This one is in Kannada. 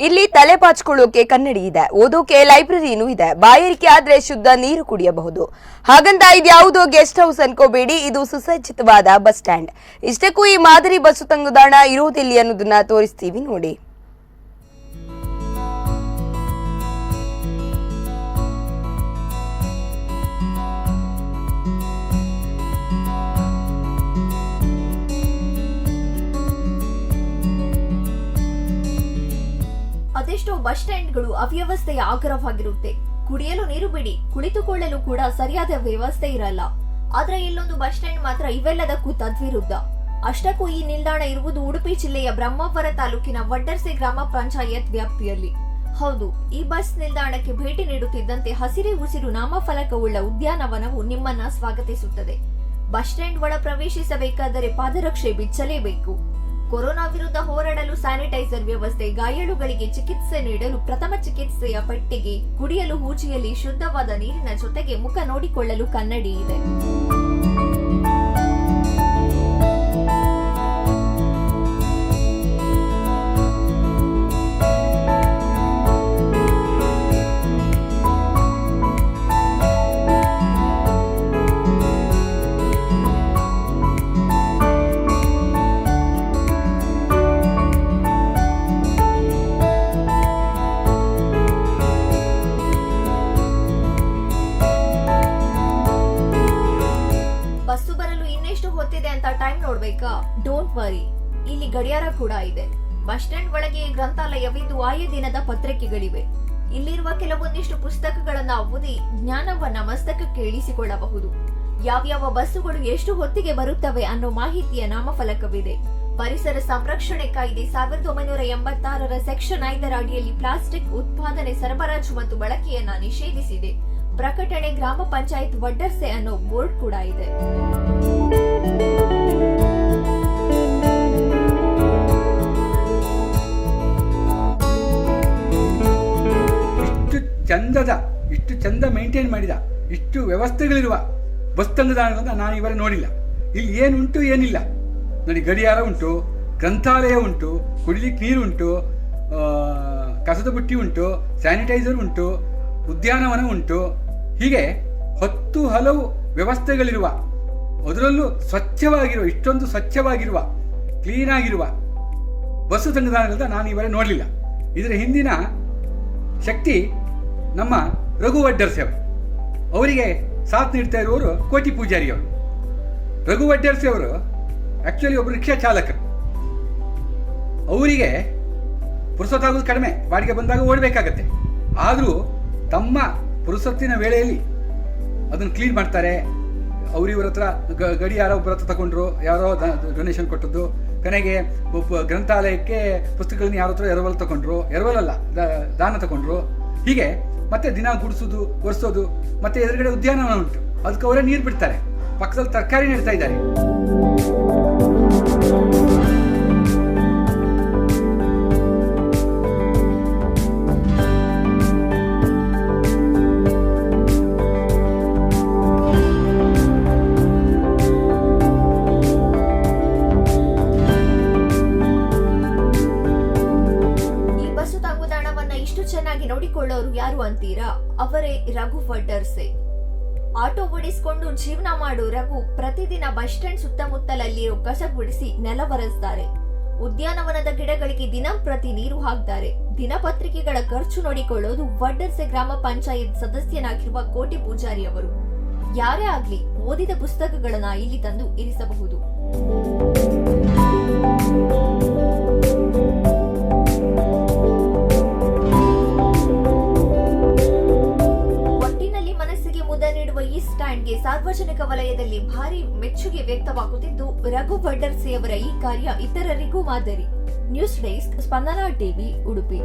ಇಲ್ಲಿ ತಲೆ ಬಾಚಿಕೊಳ್ಳೋಕೆ ಕನ್ನಡಿ ಇದೆ, ಓದೋಕೆ ಲೈಬ್ರರಿನೂ ಇದೆ, ಬಾಯಾರಿಕೆ ಆದ್ರೆ ಶುದ್ಧ ನೀರು ಕುಡಿಯಬಹುದು. ಹಾಗಂತ ಇದ್ಯಾವುದೋ ಗೆಸ್ಟ್ ಹೌಸ್ ಅನ್ಕೋಬೇಡಿ, ಇದು ಸುಸಜ್ಜಿತವಾದ ಬಸ್ ಸ್ಟ್ಯಾಂಡ್. ಇಷ್ಟಕ್ಕೂ ಈ ಮಾದರಿ ಬಸ್ಸು ತಂಗುದಾಣ ಇರೋದಿಲ್ಲಿ ಅನ್ನೋದನ್ನ ತೋರಿಸ್ತೀವಿ ನೋಡಿ. ಅದೆಷ್ಟೋ ಬಸ್ ಸ್ಟ್ಯಾಂಡ್ಗಳು ಅವ್ಯವಸ್ಥೆಯ ಆಗರವಾಗಿರುತ್ತೆ. ಕುಡಿಯಲು ನೀರು ಬಿಡಿ, ಕುಳಿತುಕೊಳ್ಳಲು ಕೂಡ ಸರಿಯಾದ ವ್ಯವಸ್ಥೆ ಇರಲ್ಲ. ಆದ್ರೆ ಇಲ್ಲೊಂದು ಬಸ್ ಸ್ಟ್ಯಾಂಡ್ ಮಾತ್ರ ಇವೆಲ್ಲದಕ್ಕೂ ತದ್ವಿರುದ್ಧ. ಅಷ್ಟಕ್ಕೂ ಈ ನಿಲ್ದಾಣ ಇರುವುದು ಉಡುಪಿ ಜಿಲ್ಲೆಯ ಬ್ರಹ್ಮಾವರ ತಾಲೂಕಿನ ವಡ್ಡರ್ಸೆ ಗ್ರಾಮ ಪಂಚಾಯತ್ ವ್ಯಾಪ್ತಿಯಲ್ಲಿ. ಹೌದು, ಈ ಬಸ್ ನಿಲ್ದಾಣಕ್ಕೆ ಭೇಟಿ ನೀಡುತ್ತಿದ್ದಂತೆ ಹಸಿರೇ ಉಸಿರು ನಾಮಫಲಕವುಳ್ಳ ಉದ್ಯಾನವನವು ನಿಮ್ಮನ್ನ ಸ್ವಾಗತಿಸುತ್ತದೆ. ಬಸ್ ಸ್ಟ್ಯಾಂಡ್ ಒಳ ಪ್ರವೇಶಿಸಬೇಕಾದರೆ ಪಾದರಕ್ಷೆ ಬಿಚ್ಚಲೇಬೇಕು. ಕೊರೋನಾ ವಿರುದ್ಧ ಹೋರಾಡಲು ಸ್ಯಾನಿಟೈಸರ್ ವ್ಯವಸ್ಥೆ, ಗಾಯಾಳುಗಳಿಗೆ ಚಿಕಿತ್ಸೆ ನೀಡಲು ಪ್ರಥಮ ಚಿಕಿತ್ಸೆಯ ಪೆಟ್ಟಿಗೆ, ಕುಡಿಯಲು ಹೂಜಿಯಲ್ಲಿ ಶುದ್ಧವಾದ ನೀರಿನ ಜೊತೆಗೆ ಮುಖ ನೋಡಿಕೊಳ್ಳಲು ಕನ್ನಡಿ ಇದೆ. ಬಸ್ಸು ಬರಲು ಇನ್ನೆಷ್ಟು ಹೊತ್ತಿದೆ ಅಂತ ಟೈಮ್ ನೋಡ್ಬೇಕಾ? ಡೋಂಟ್ ವರಿ, ಇಲ್ಲಿ ಗಡಿಯಾರ ಕೂಡ ಇದೆ. ಬಸ್ ಸ್ಟ್ಯಾಂಡ್ ಒಳಗೆ ಗ್ರಂಥಾಲಯವಿದ್ದು ಆಯಾ ದಿನದ ಪತ್ರಿಕೆಗಳಿವೆ. ಇಲ್ಲಿರುವ ಕೆಲವೊಂದಿಷ್ಟು ಪುಸ್ತಕಗಳನ್ನ ಓದಿ ಜ್ಞಾನವನ್ನ ಮಸ್ತಕಕ್ಕೆ ಇಳಿಸಿಕೊಳ್ಳಬಹುದು. ಯಾವ್ಯಾವ ಬಸ್ಸುಗಳು ಎಷ್ಟು ಹೊತ್ತಿಗೆ ಬರುತ್ತವೆ ಅನ್ನೋ ಮಾಹಿತಿಯ ನಾಮಫಲಕವಿದೆ. ಪರಿಸರ ಸಂರಕ್ಷಣೆ ಕಾಯ್ದೆ 1986ರ ಸೆಕ್ಷನ್ 5ರ ಅಡಿಯಲ್ಲಿ ಪ್ಲಾಸ್ಟಿಕ್ ಉತ್ಪಾದನೆ, ಸರಬರಾಜು ಮತ್ತು ಬಳಕೆಯನ್ನ ನಿಷೇಧಿಸಿದೆ. ಪ್ರಕಟಣೆ ಗ್ರಾಮ ಪಂಚಾಯತ್ ವಡ್ಡರ್ಸೆ ಅನ್ನೋ ಬೋರ್ಡ್ ಕೂಡ ಇದೆ. ಇಷ್ಟು ಚಂದ ಮೇಂಟೈನ್ ಮಾಡಿದ, ಇಷ್ಟು ವ್ಯವಸ್ಥೆಗಳಿರುವ ಬಸ್ ತಂಗುದಾಣ ನಾನು ಇವರ ನೋಡಿಲ್ಲ. ಇಲ್ಲಿ ಏನುಂಟು ಏನಿಲ್ಲ ನೋಡಿ. ಗಡಿಯಾರ ಉಂಟು, ಗ್ರಂಥಾಲಯ ಉಂಟು, ಕುಡಿಲಿಕ್ಕೆ ನೀರು ಉಂಟು, ಕಸದ ಬುಟ್ಟಿ ಉಂಟು, ಸ್ಯಾನಿಟೈಸರ್ ಉಂಟು, ಉದ್ಯಾನವನ ಉಂಟು. ಹೀಗೆ 10 ಹಲವು ವ್ಯವಸ್ಥೆಗಳಿರುವ, ಅದರಲ್ಲೂ ಸ್ವಚ್ಛವಾಗಿರುವ, ಇಷ್ಟೊಂದು ಸ್ವಚ್ಛವಾಗಿರುವ, ಕ್ಲೀನಾಗಿರುವ ಬಸ್ಸು ತಂಗುದಾಣಗಳನ್ನ ನಾನು ಇವರೇ ನೋಡಲಿಲ್ಲ. ಇದರ ಹಿಂದಿನ ಶಕ್ತಿ ನಮ್ಮ ರಘು ವಡ್ಡರ್ಸೆ ಅವರು. ಅವರಿಗೆ ಸಾಥ್ ನೀಡ್ತಾ ಇರುವವರು ಕೋಟಿ ಪೂಜಾರಿ ಅವರು. ರಘು ವಡ್ಡರ್ಸೆ ಅವರು ಆ್ಯಕ್ಚುಲಿ ಒಬ್ಬರು ರಿಕ್ಷಾ ಚಾಲಕರು. ಅವರಿಗೆ ಪುರುಸೊತ್ತಾಗೋದು ಕಡಿಮೆ, ಬಾಡಿಗೆ ಬಂದಾಗ ಓಡಬೇಕಾಗತ್ತೆ. ಆದರೂ ತಮ್ಮ ಪುರುಸೊತ್ತಿನ ವೇಳೆಯಲ್ಲಿ ಅದನ್ನು ಕ್ಲೀನ್ ಮಾಡ್ತಾರೆ. ಅವರಿವ್ರ ಹತ್ರ ಗಡಿಯಾರ ಒಬ್ಬರ ಹತ್ರ ತಗೊಂಡ್ರು, ಯಾರೋ ಡೊನೇಷನ್ ಕೊಟ್ಟದ್ದು. ಕೊನೆಗೆ ಗ್ರಂಥಾಲಯಕ್ಕೆ ಪುಸ್ತಕಗಳನ್ನ ಯಾರ ಹತ್ರ ಎರವಲು ತಗೊಂಡ್ರು, ಎರವಲಲ್ಲ ದಾನ ತಗೊಂಡ್ರು. ಹೀಗೆ ಮತ್ತೆ ದಿನ ಗುಡಿಸೋದು, ಒರೆಸೋದು. ಮತ್ತೆ ಎದುರುಗಡೆ ಉದ್ಯಾನವನ ಉಂಟು, ಅದಕ್ಕೆ ಅವರೇ ನೀರು ಬಿಡ್ತಾರೆ. ಪಕ್ಕದಲ್ಲಿ ತರಕಾರಿ ನೆಡ್ತಾ ಇದ್ದಾರೆ. ಚೆನ್ನಾಗಿ ನೋಡಿಕೊಳ್ಳೋರು ಯಾರು ಅಂತೀರಾ? ಅವರೇ ರಘು ವಡ್ಡರ್ಸೆ. ಆಟೋ ಓಡಿಸಿಕೊಂಡು ಜೀವನ ಮಾಡೋ ರಘು ಪ್ರತಿದಿನ ಬಸ್ ಸ್ಟ್ಯಾಂಡ್ ಸುತ್ತಮುತ್ತಲಲ್ಲಿರೋ ಕಸ ಗುಡಿಸಿ ನೆಲ ಒರೆಸ್ತಾರೆ. ಉದ್ಯಾನವನದ ಗಿಡಗಳಿಗೆ ದಿನಂಪ್ರತಿ ನೀರು ಹಾಕ್ತಾರೆ. ದಿನಪತ್ರಿಕೆಗಳ ಖರ್ಚು ನೋಡಿಕೊಳ್ಳೋದು ವಡ್ಡರ್ಸೆ ಗ್ರಾಮ ಪಂಚಾಯತ್ ಸದಸ್ಯನಾಗಿರುವ ಕೋಟಿ ಪೂಜಾರಿ ಅವರು. ಯಾರೇ ಆಗ್ಲಿ ಓದಿದ ಪುಸ್ತಕಗಳನ್ನ ಇಲ್ಲಿ ತಂದು ಇರಿಸಬಹುದು. ನೀಡುವ ಈ ಸ್ಟ್ಯಾಂಡ್ಗೆ ಸಾರ್ವಜನಿಕ ವಲಯದಲ್ಲಿ ಭಾರಿ ಮೆಚ್ಚುಗೆ ವ್ಯಕ್ತವಾಗುತ್ತಿದ್ದು, ರಘು ವಡ್ಡರ್ಸೆಯವರ ಈ ಕಾರ್ಯ ಇತರರಿಗೂ ಮಾದರಿ. ನ್ಯೂಸ್ ಡೆಸ್ಕ್, ಸ್ಪಂದನ ಟಿವಿ, ಉಡುಪಿ.